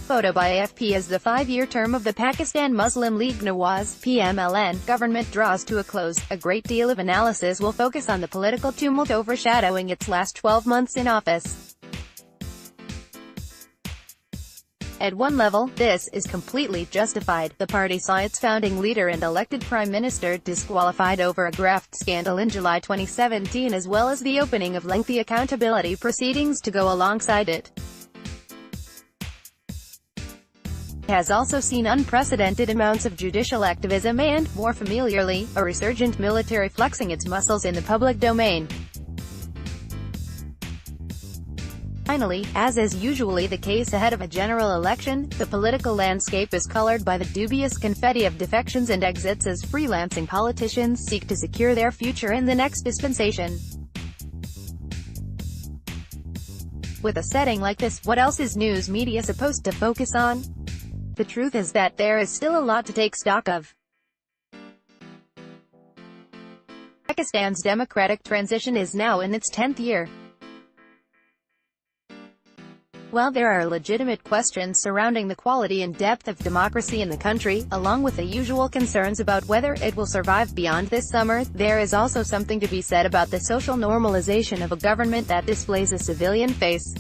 Photo by AFP. As the 5-year term of the Pakistan Muslim League-Nawaz (PMLN) government draws to a close, a great deal of analysis will focus on the political tumult overshadowing its last 12 months in office. At one level, this is completely justified. The party saw its founding leader and elected prime minister disqualified over a graft scandal in July 2017, as well as the opening of lengthy accountability proceedings to go alongside it. It has also seen unprecedented amounts of judicial activism and, more familiarly, a resurgent military flexing its muscles in the public domain. Finally, as is usually the case ahead of a general election, the political landscape is colored by the dubious confetti of defections and exits as freelancing politicians seek to secure their future in the next dispensation. With a setting like this, what else is news media supposed to focus on? The truth is that there is still a lot to take stock of. Pakistan's democratic transition is now in its 10th year. While there are legitimate questions surrounding the quality and depth of democracy in the country, along with the usual concerns about whether it will survive beyond this summer, there is also something to be said about the social normalization of a government that displays a civilian face.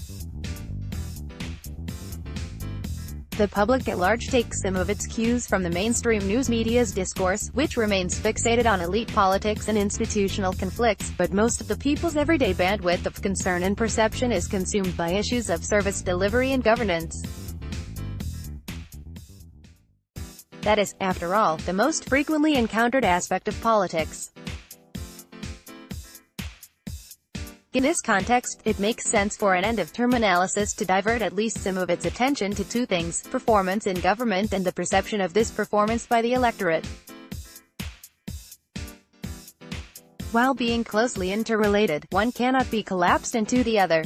The public at large takes some of its cues from the mainstream news media's discourse, which remains fixated on elite politics and institutional conflicts, but most of the people's everyday bandwidth of concern and perception is consumed by issues of service delivery and governance. That is, after all, the most frequently encountered aspect of politics. In this context, it makes sense for an end-of-term analysis to divert at least some of its attention to two things: performance in government and the perception of this performance by the electorate. While being closely interrelated, one cannot be collapsed into the other.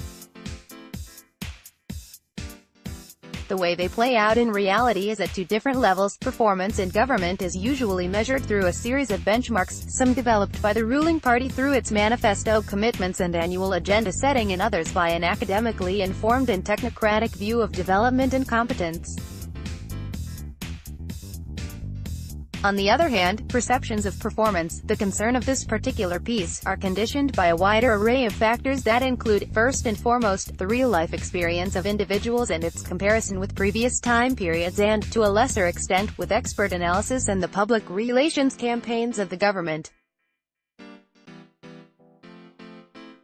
The way they play out in reality is at two different levels. Performance in government is usually measured through a series of benchmarks, some developed by the ruling party through its manifesto commitments and annual agenda setting, and others by an academically informed and technocratic view of development and competence. On the other hand, perceptions of performance, the concern of this particular piece, are conditioned by a wider array of factors that include, first and foremost, the real-life experience of individuals and its comparison with previous time periods and, to a lesser extent, with expert analysis and the public relations campaigns of the government.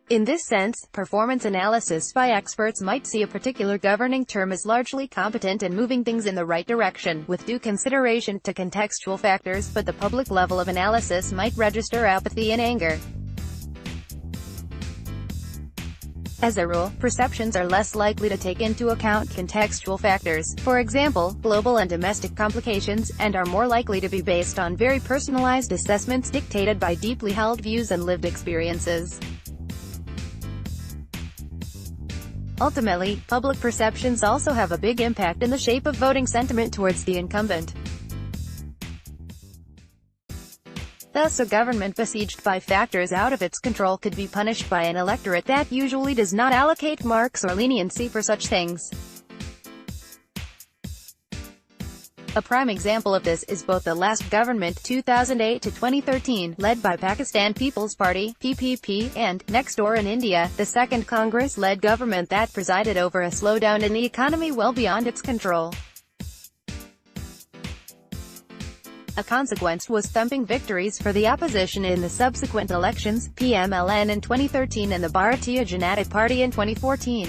In this sense, performance analysis by experts might see a particular governing term as largely competent and moving things in the right direction, with due consideration to contextual factors, but the public level of analysis might register apathy and anger. As a rule, perceptions are less likely to take into account contextual factors, for example, global and domestic complications, and are more likely to be based on very personalized assessments dictated by deeply held views and lived experiences. Ultimately, public perceptions also have a big impact in the shape of voting sentiment towards the incumbent. Thus, a government besieged by factors out of its control could be punished by an electorate that usually does not allocate marks or leniency for such things. A prime example of this is both the last government 2008 to 2013, led by Pakistan People's Party (PPP), and, next door in India, the second Congress-led government that presided over a slowdown in the economy well beyond its control. A consequence was thumping victories for the opposition in the subsequent elections, PMLN in 2013 and the Bharatiya Janata Party in 2014.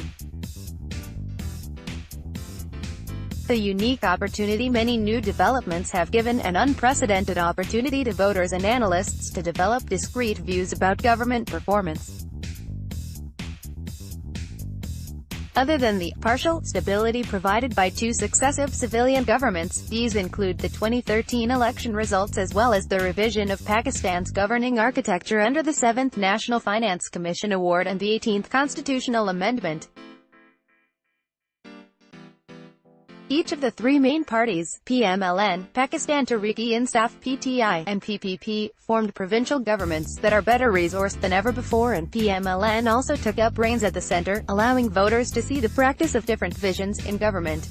The unique opportunity many new developments have given an unprecedented opportunity to voters and analysts to develop discrete views about government performance. Other than the partial stability provided by two successive civilian governments, these include the 2013 election results as well as the revision of Pakistan's governing architecture under the 7th National Finance Commission Award and the 18th Constitutional Amendment. Each of the three main parties, PMLN, Pakistan Tehreek-e-Insaf (PTI), and PPP, formed provincial governments that are better resourced than ever before, and PMLN also took up reins at the center, allowing voters to see the practice of different visions in government.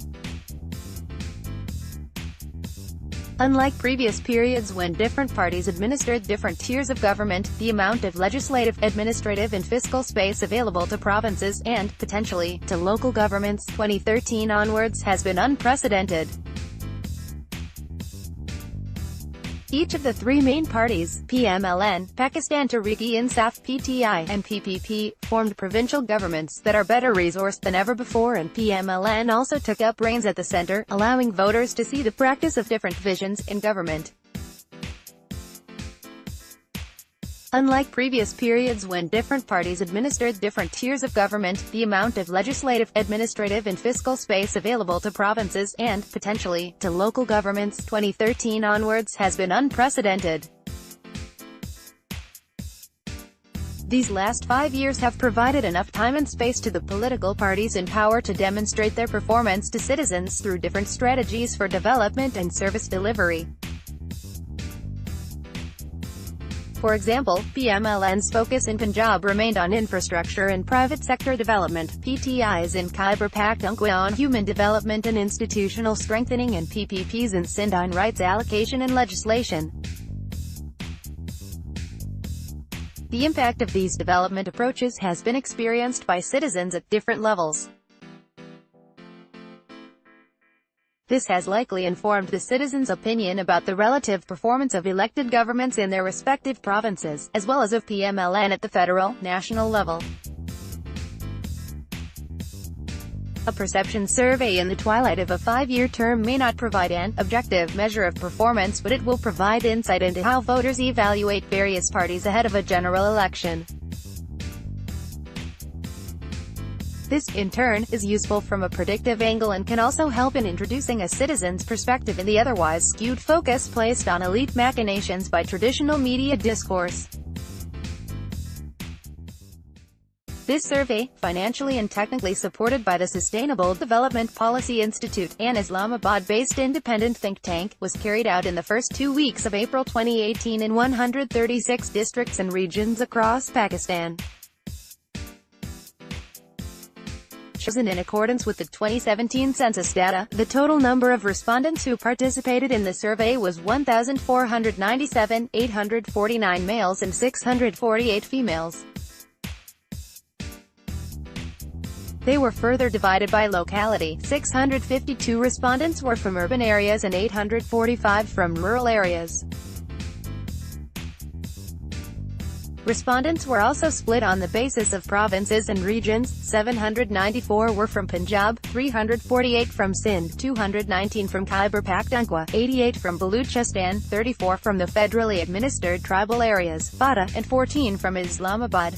Unlike previous periods when different parties administered different tiers of government, the amount of legislative, administrative and fiscal space available to provinces, and, potentially, to local governments, 2013 onwards, has been unprecedented. Each of the three main parties, PMLN, Pakistan Tehreek-e-Insaf (PTI), and PPP, formed provincial governments that are better resourced than ever before, and PMLN also took up reins at the centre, allowing voters to see the practice of different visions in government. Unlike previous periods when different parties administered different tiers of government, the amount of legislative, administrative and fiscal space available to provinces, and, potentially, to local governments, 2013 onwards, has been unprecedented. These last 5 years have provided enough time and space to the political parties in power to demonstrate their performance to citizens through different strategies for development and service delivery. For example, PMLN's focus in Punjab remained on infrastructure and private sector development, PTI's in Khyber Pakhtunkhwa on human development and institutional strengthening, and PPP's in Sindh on rights allocation and legislation. The impact of these development approaches has been experienced by citizens at different levels. This has likely informed the citizens' opinion about the relative performance of elected governments in their respective provinces, as well as of PMLN at the federal, national level. A perception survey in the twilight of a 5-year term may not provide an objective measure of performance, but it will provide insight into how voters evaluate various parties ahead of a general election. This, in turn, is useful from a predictive angle and can also help in introducing a citizen's perspective in the otherwise skewed focus placed on elite machinations by traditional media discourse. This survey, financially and technically supported by the Sustainable Development Policy Institute, an Islamabad-based independent think tank, was carried out in the first 2 weeks of April 2018 in 136 districts and regions across Pakistan. Chosen in accordance with the 2017 census data, the total number of respondents who participated in the survey was 1,497, 849 males and 648 females. They were further divided by locality. 652 respondents were from urban areas and 845 from rural areas. Respondents were also split on the basis of provinces and regions. 794 were from Punjab, 348 from Sindh, 219 from Khyber Pakhtunkhwa, 88 from Baluchistan, 34 from the federally administered tribal areas, FATA, and 14 from Islamabad.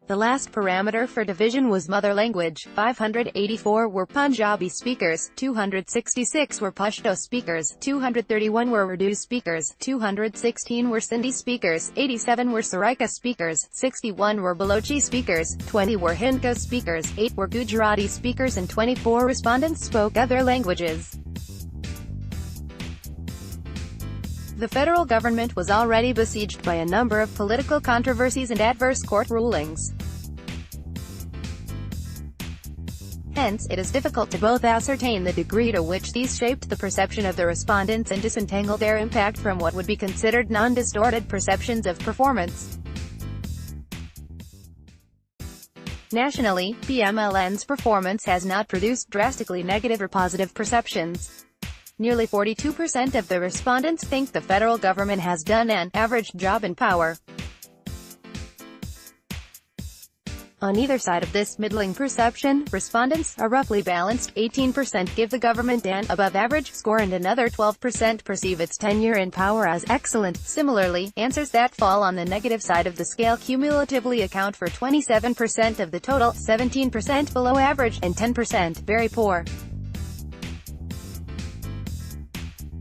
The last parameter for division was mother language. 584 were Punjabi speakers, 266 were Pashto speakers, 231 were Urdu speakers, 216 were Sindhi speakers, 87 were Saraika speakers, 61 were Balochi speakers, 20 were Hindko speakers, 8 were Gujarati speakers and 24 respondents spoke other languages. The federal government was already besieged by a number of political controversies and adverse court rulings. Hence, it is difficult to both ascertain the degree to which these shaped the perception of the respondents and disentangle their impact from what would be considered non-distorted perceptions of performance. Nationally, PMLN's performance has not produced drastically negative or positive perceptions. Nearly 42% of the respondents think the federal government has done an average job in power. On either side of this middling perception, respondents are roughly balanced. 18% give the government an above-average score and another 12% perceive its tenure in power as excellent. Similarly, answers that fall on the negative side of the scale cumulatively account for 27% of the total, 17% below average, and 10% very poor.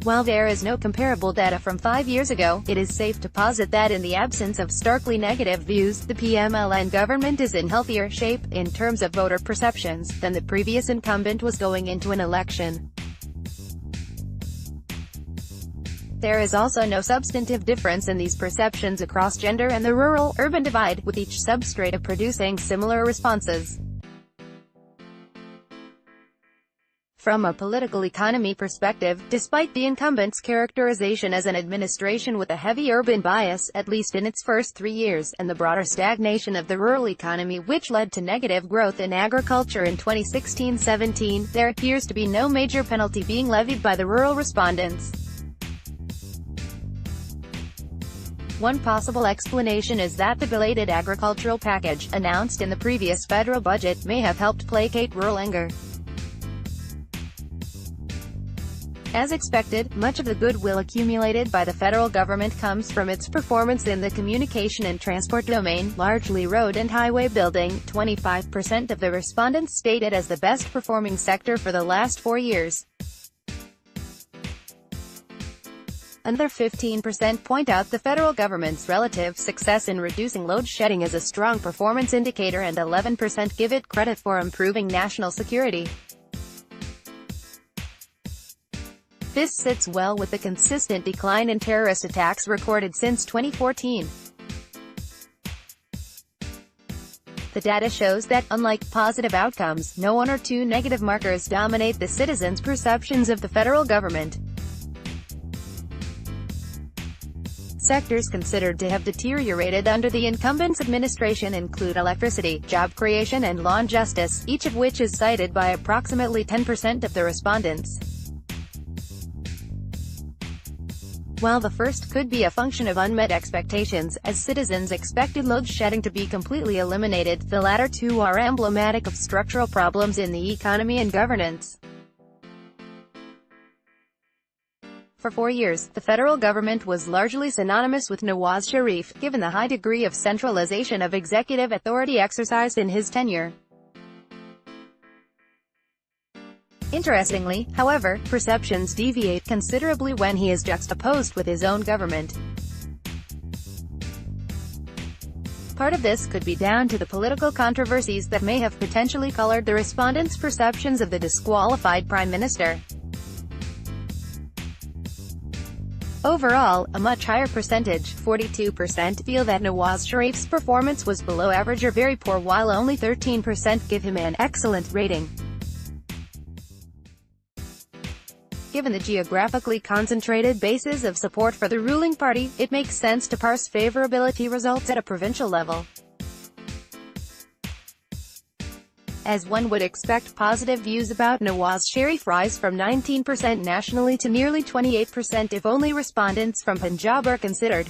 While there is no comparable data from 5 years ago, it is safe to posit that in the absence of starkly negative views, the PMLN government is in healthier shape, in terms of voter perceptions, than the previous incumbent was going into an election. There is also no substantive difference in these perceptions across gender and the rural-urban divide, with each substrata producing similar responses. From a political economy perspective, despite the incumbent's characterization as an administration with a heavy urban bias, at least in its first 3 years, and the broader stagnation of the rural economy which led to negative growth in agriculture in 2016-17, there appears to be no major penalty being levied by the rural respondents. One possible explanation is that the belated agricultural package, announced in the previous federal budget, may have helped placate rural anger. As expected, much of the goodwill accumulated by the federal government comes from its performance in the communication and transport domain, largely road and highway building. 25% of the respondents stated as the best performing sector for the last 4 years. Another 15% point out the federal government's relative success in reducing load shedding as a strong performance indicator, and 11% give it credit for improving national security. This sits well with the consistent decline in terrorist attacks recorded since 2014. The data shows that, unlike positive outcomes, no one or two negative markers dominate the citizens' perceptions of the federal government. Sectors considered to have deteriorated under the incumbent's administration include electricity, job creation and law and justice, each of which is cited by approximately 10% of the respondents. While the first could be a function of unmet expectations, as citizens expected load shedding to be completely eliminated, the latter two are emblematic of structural problems in the economy and governance. For 4 years, the federal government was largely synonymous with Nawaz Sharif, given the high degree of centralization of executive authority exercised in his tenure. Interestingly, however, perceptions deviate considerably when he is juxtaposed with his own government. Part of this could be down to the political controversies that may have potentially colored the respondents' perceptions of the disqualified prime minister. Overall, a much higher percentage, 42%, feel that Nawaz Sharif's performance was below average or very poor, while only 13% give him an excellent rating. Given the geographically concentrated basis of support for the ruling party, it makes sense to parse favorability results at a provincial level. As one would expect, positive views about Nawaz Sharif rise from 19% nationally to nearly 28% if only respondents from Punjab are considered.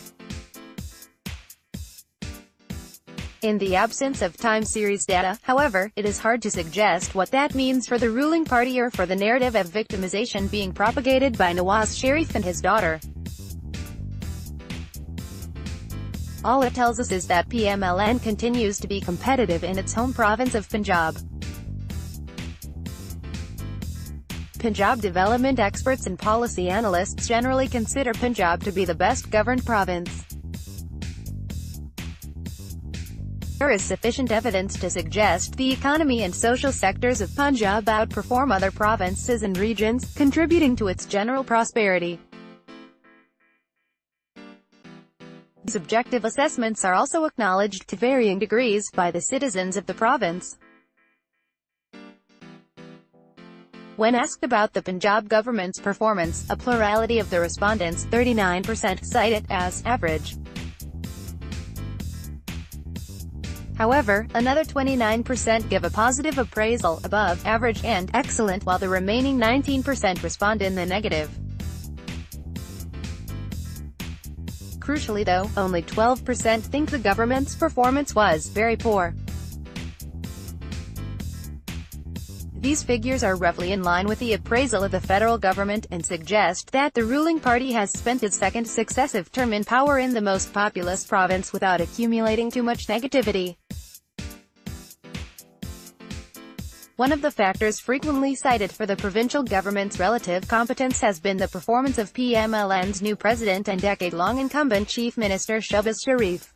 In the absence of time series data, however, it is hard to suggest what that means for the ruling party or for the narrative of victimization being propagated by Nawaz Sharif and his daughter. All it tells us is that PMLN continues to be competitive in its home province of Punjab. Punjab development experts and policy analysts generally consider Punjab to be the best governed province. There is sufficient evidence to suggest the economy and social sectors of Punjab outperform other provinces and regions, contributing to its general prosperity. These objective assessments are also acknowledged to varying degrees by the citizens of the province. When asked about the Punjab government's performance, a plurality of the respondents, 39%, cite it as average. However, another 29% give a positive appraisal, above average, and excellent, while the remaining 19% respond in the negative. Crucially though, only 12% think the government's performance was very poor. These figures are roughly in line with the appraisal of the federal government, and suggest that the ruling party has spent its second successive term in power in the most populous province without accumulating too much negativity. One of the factors frequently cited for the provincial government's relative competence has been the performance of PMLN's new president and decade-long incumbent Chief Minister Shahbaz Sharif.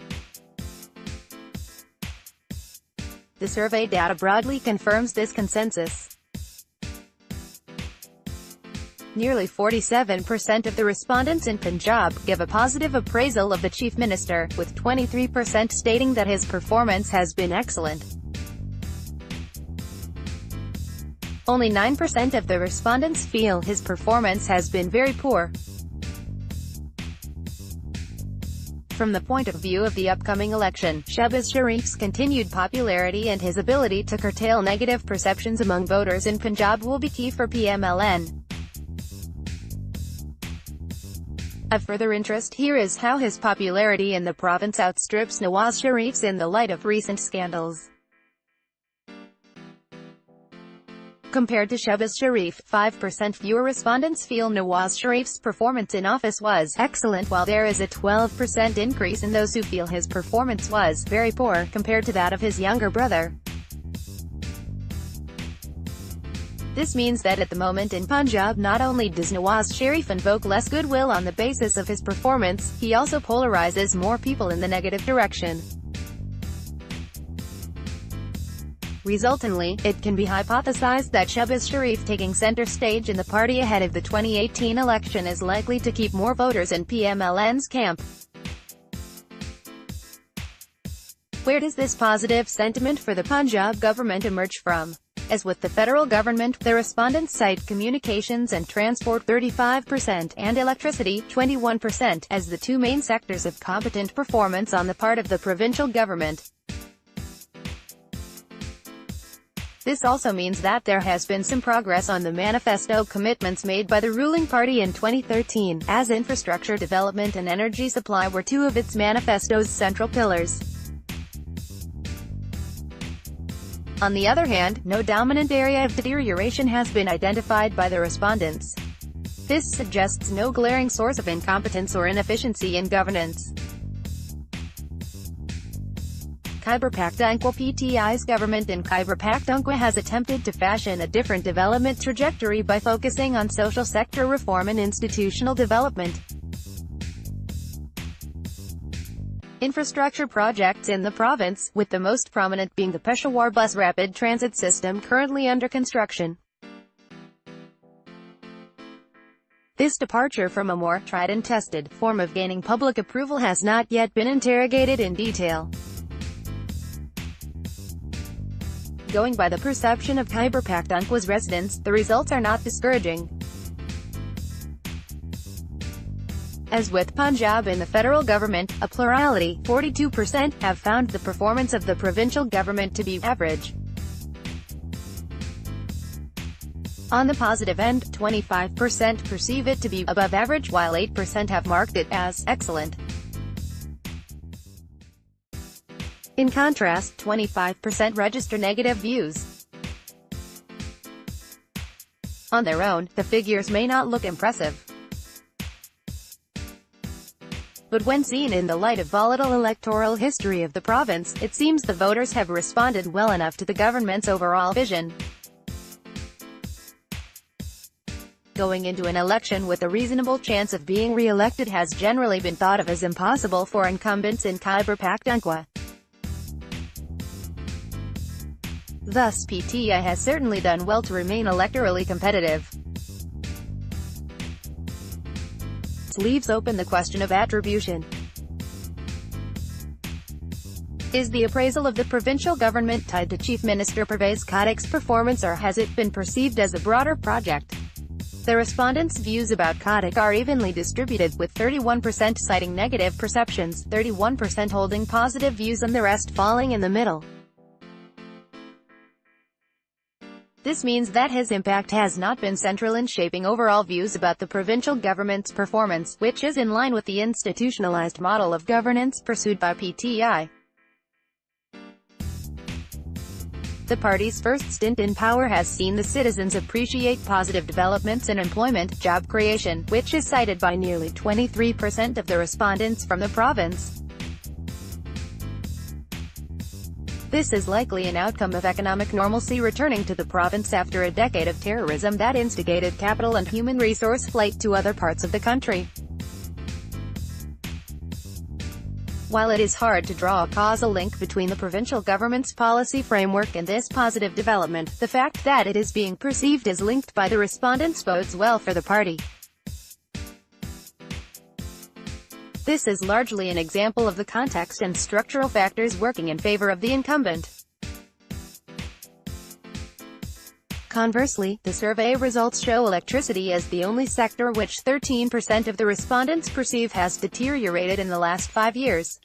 The survey data broadly confirms this consensus. Nearly 47% of the respondents in Punjab give a positive appraisal of the Chief Minister, with 23% stating that his performance has been excellent. Only 9% of the respondents feel his performance has been very poor. From the point of view of the upcoming election, Shehbaz Sharif's continued popularity and his ability to curtail negative perceptions among voters in Punjab will be key for PMLN. Of further interest here is how his popularity in the province outstrips Nawaz Sharif's in the light of recent scandals. Compared to Shehbaz Sharif, 5% fewer respondents feel Nawaz Sharif's performance in office was excellent, while there is a 12% increase in those who feel his performance was very poor, compared to that of his younger brother. This means that at the moment in Punjab, not only does Nawaz Sharif invoke less goodwill on the basis of his performance, he also polarizes more people in the negative direction. Resultantly, it can be hypothesized that Shehbaz Sharif taking center stage in the party ahead of the 2018 election is likely to keep more voters in PMLN's camp. Where does this positive sentiment for the Punjab government emerge from? As with the federal government, the respondents cite communications and transport 35% and electricity 21% as the two main sectors of competent performance on the part of the provincial government. This also means that there has been some progress on the manifesto commitments made by the ruling party in 2013, as infrastructure development and energy supply were two of its manifesto's central pillars. On the other hand, no dominant area of deterioration has been identified by the respondents. This suggests no glaring source of incompetence or inefficiency in governance. Khyber Pakhtunkhwa PTI's government in Khyber Pakhtunkhwa has attempted to fashion a different development trajectory by focusing on social sector reform and institutional development. Infrastructure projects in the province, with the most prominent being the Peshawar bus rapid transit system currently under construction. This departure from a more tried and tested form of gaining public approval has not yet been interrogated in detail. Going by the perception of Khyber Pakhtunkhwa's residents, the results are not discouraging. As with Punjab in the federal government, a plurality, 42%, have found the performance of the provincial government to be average. On the positive end, 25% perceive it to be above average, while 8% have marked it as excellent. In contrast, 25% register negative views. On their own, the figures may not look impressive. But when seen in the light of volatile electoral history of the province, it seems the voters have responded well enough to the government's overall vision. Going into an election with a reasonable chance of being re-elected has generally been thought of as impossible for incumbents in Khyber Pakhtunkhwa. Thus, PTI has certainly done well to remain electorally competitive. This leaves open the question of attribution. Is the appraisal of the provincial government tied to Chief Minister Pervez Khadik's performance, or has it been perceived as a broader project? The respondents' views about Khadik are evenly distributed, with 31% citing negative perceptions, 31% holding positive views, and the rest falling in the middle. This means that his impact has not been central in shaping overall views about the provincial government's performance, which is in line with the institutionalized model of governance pursued by PTI. The party's first stint in power has seen the citizens appreciate positive developments in employment, job creation, which is cited by nearly 23% of the respondents from the province. This is likely an outcome of economic normalcy returning to the province after a decade of terrorism that instigated capital and human resource flight to other parts of the country. While it is hard to draw a causal link between the provincial government's policy framework and this positive development, the fact that it is being perceived as linked by the respondents bodes well for the party. This is largely an example of the context and structural factors working in favor of the incumbent. Conversely, the survey results show electricity as the only sector which 13% of the respondents perceive has deteriorated in the last 5 years.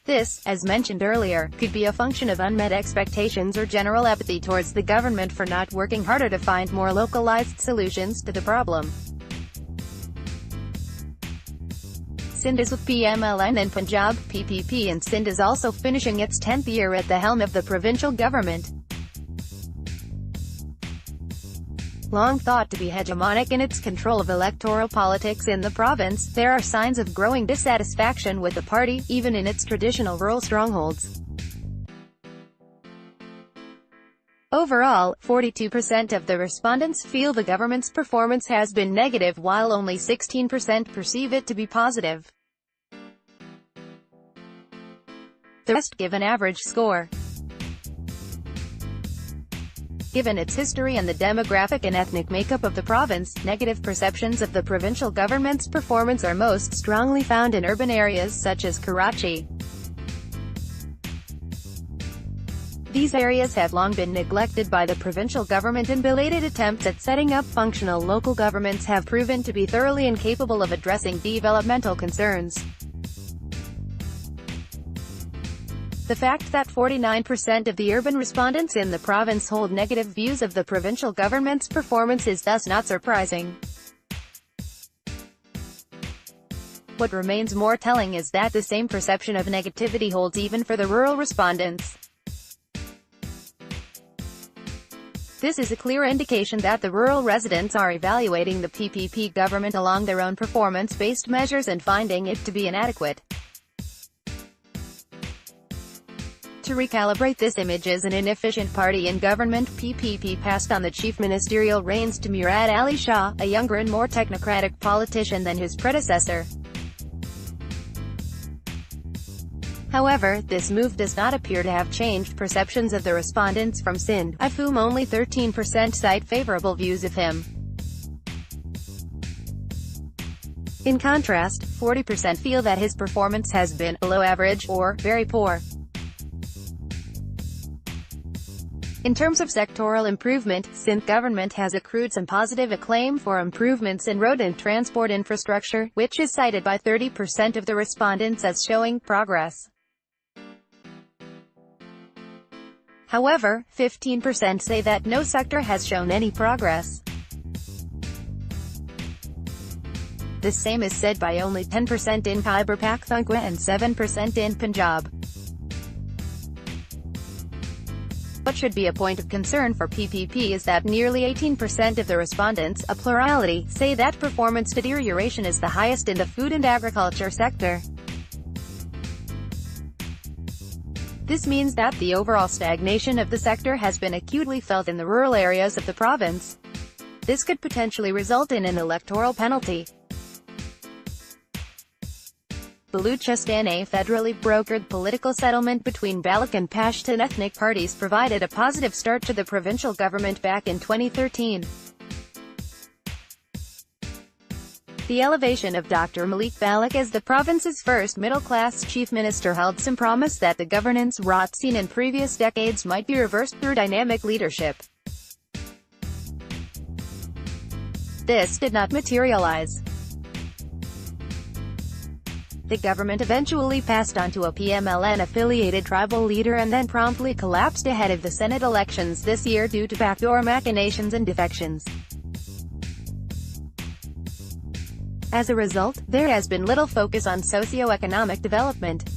This, as mentioned earlier, could be a function of unmet expectations or general apathy towards the government for not working harder to find more localized solutions to the problem. Sindh is with PMLN and Punjab, PPP, and Sindh is also finishing its 10th year at the helm of the provincial government. Long thought to be hegemonic in its control of electoral politics in the province, there are signs of growing dissatisfaction with the party, even in its traditional rural strongholds. Overall, 42% of the respondents feel the government's performance has been negative, while only 16% perceive it to be positive. The rest give an average score. Given its history and the demographic and ethnic makeup of the province, negative perceptions of the provincial government's performance are most strongly found in urban areas such as Karachi. These areas have long been neglected by the provincial government, and belated attempts at setting up functional local governments have proven to be thoroughly incapable of addressing developmental concerns. The fact that 49% of the urban respondents in the province hold negative views of the provincial government's performance is thus not surprising. What remains more telling is that the same perception of negativity holds even for the rural respondents. This is a clear indication that the rural residents are evaluating the PPP government along their own performance-based measures and finding it to be inadequate. To recalibrate this image as an inefficient party in government, PPP passed on the chief ministerial reins to Murad Ali Shah, a younger and more technocratic politician than his predecessor. However, this move does not appear to have changed perceptions of the respondents from Sindh, of whom only 13% cite favorable views of him. In contrast, 40% feel that his performance has been below average or very poor. In terms of sectoral improvement, Sindh government has accrued some positive acclaim for improvements in road and transport infrastructure, which is cited by 30% of the respondents as showing progress. However, 15% say that no sector has shown any progress. The same is said by only 10% in Khyber Pakhtunkhwa and 7% in Punjab. What should be a point of concern for PPP is that nearly 18% of the respondents, a plurality, say that performance deterioration is the highest in the food and agriculture sector. This means that the overall stagnation of the sector has been acutely felt in the rural areas of the province. This could potentially result in an electoral penalty. Baluchistan, a federally brokered political settlement between Baloch and Pashtun ethnic parties, provided a positive start to the provincial government back in 2013. The elevation of Dr. Malik Baloch as the province's first middle-class chief minister held some promise that the governance rot seen in previous decades might be reversed through dynamic leadership. This did not materialize. The government eventually passed on to a PMLN-affiliated tribal leader and then promptly collapsed ahead of the Senate elections this year due to backdoor machinations and defections. As a result, there has been little focus on socio-economic development.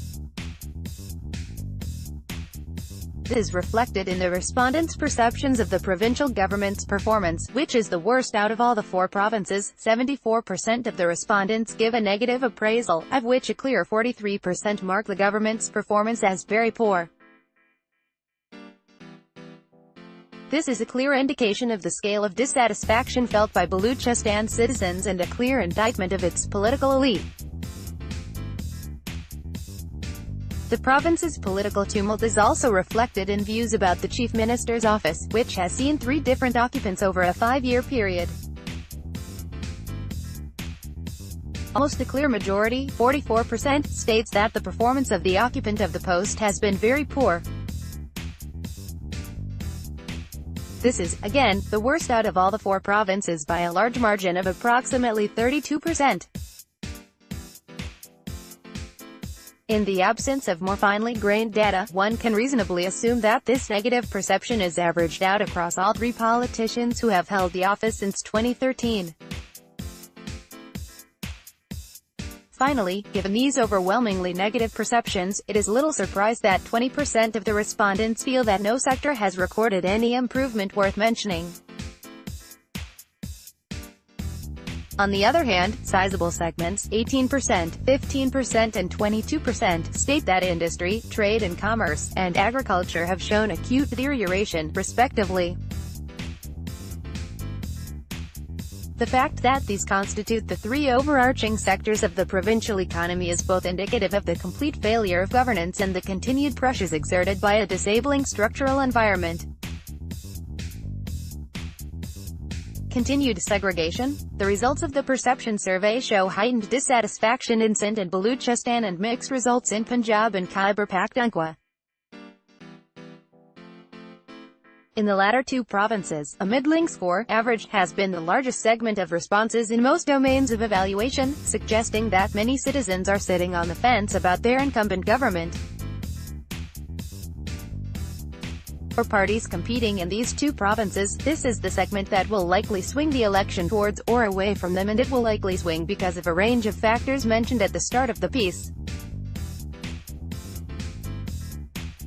This is reflected in the respondents' perceptions of the provincial government's performance, which is the worst out of all the 4 provinces. 74% of the respondents give a negative appraisal, of which a clear 43% mark the government's performance as very poor. This is a clear indication of the scale of dissatisfaction felt by Baluchistan citizens and a clear indictment of its political elite. The province's political tumult is also reflected in views about the Chief Minister's office, which has seen 3 different occupants over a 5-year period. Almost a clear majority, 44%, states that the performance of the occupant of the post has been very poor. This is, again, the worst out of all the 4 provinces by a large margin of approximately 32%. In the absence of more finely grained data, one can reasonably assume that this negative perception is averaged out across all 3 politicians who have held the office since 2013. Finally, given these overwhelmingly negative perceptions, it is little surprise that 20% of the respondents feel that no sector has recorded any improvement worth mentioning. On the other hand, sizable segments, 18%, 15% and 22%, state that industry, trade and commerce, and agriculture have shown acute deterioration, respectively. The fact that these constitute the 3 overarching sectors of the provincial economy is both indicative of the complete failure of governance and the continued pressures exerted by a disabling structural environment. Continued segregation. The results of the perception survey show heightened dissatisfaction in Sindh and Baluchistan and mixed results in Punjab and Khyber Pakhtunkhwa. In the latter 2 provinces, a middling score, average, has been the largest segment of responses in most domains of evaluation, suggesting that many citizens are sitting on the fence about their incumbent government. For parties competing in these 2 provinces, this is the segment that will likely swing the election towards or away from them, and it will likely swing because of a range of factors mentioned at the start of the piece.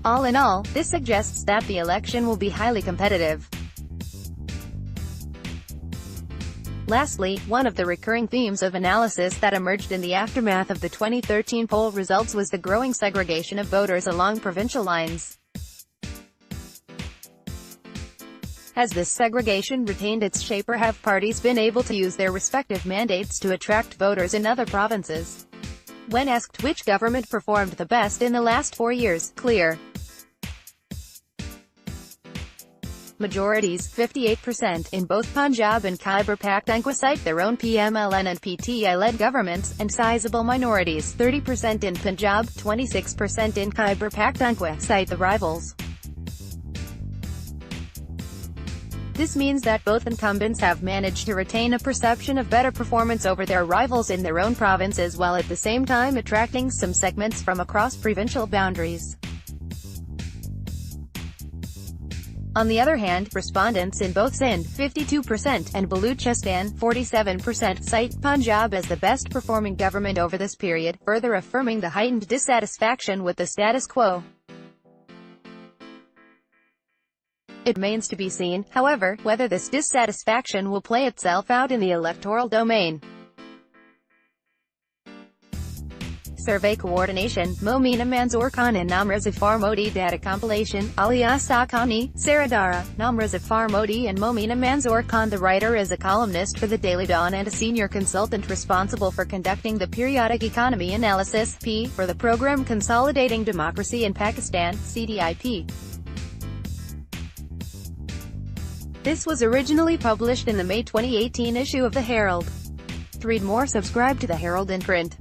All in all, this suggests that the election will be highly competitive. Lastly, one of the recurring themes of analysis that emerged in the aftermath of the 2013 poll results was the growing segregation of voters along provincial lines. Has this segregation retained its shape, or have parties been able to use their respective mandates to attract voters in other provinces? When asked which government performed the best in the last 4 years, clear majorities, 58%, in both Punjab and Khyber Pakhtunkhwa cite their own PMLN and PTI-led governments, and sizable minorities, 30% in Punjab, 26% in Khyber Pakhtunkhwa, cite the rivals. This means that both incumbents have managed to retain a perception of better performance over their rivals in their own provinces, while at the same time attracting some segments from across provincial boundaries. On the other hand, respondents in both Sindh, 52%, and Baluchistan, 47%, cite Punjab as the best performing government over this period, further affirming the heightened dissatisfaction with the status quo. It remains to be seen, however, whether this dissatisfaction will play itself out in the electoral domain. Survey coordination, Momina Manzoor Khan and Namra Zafar Modi. Data compilation, Aliya Sakani, Saradara, Namra Zafar Modi and Momina Manzoor Khan. The writer is a columnist for the Daily Dawn and a senior consultant responsible for conducting the periodic economy analysis, P, for the program Consolidating Democracy in Pakistan, CDIP. This was originally published in the May 2018 issue of the Herald. To read more, subscribe to the Herald in print.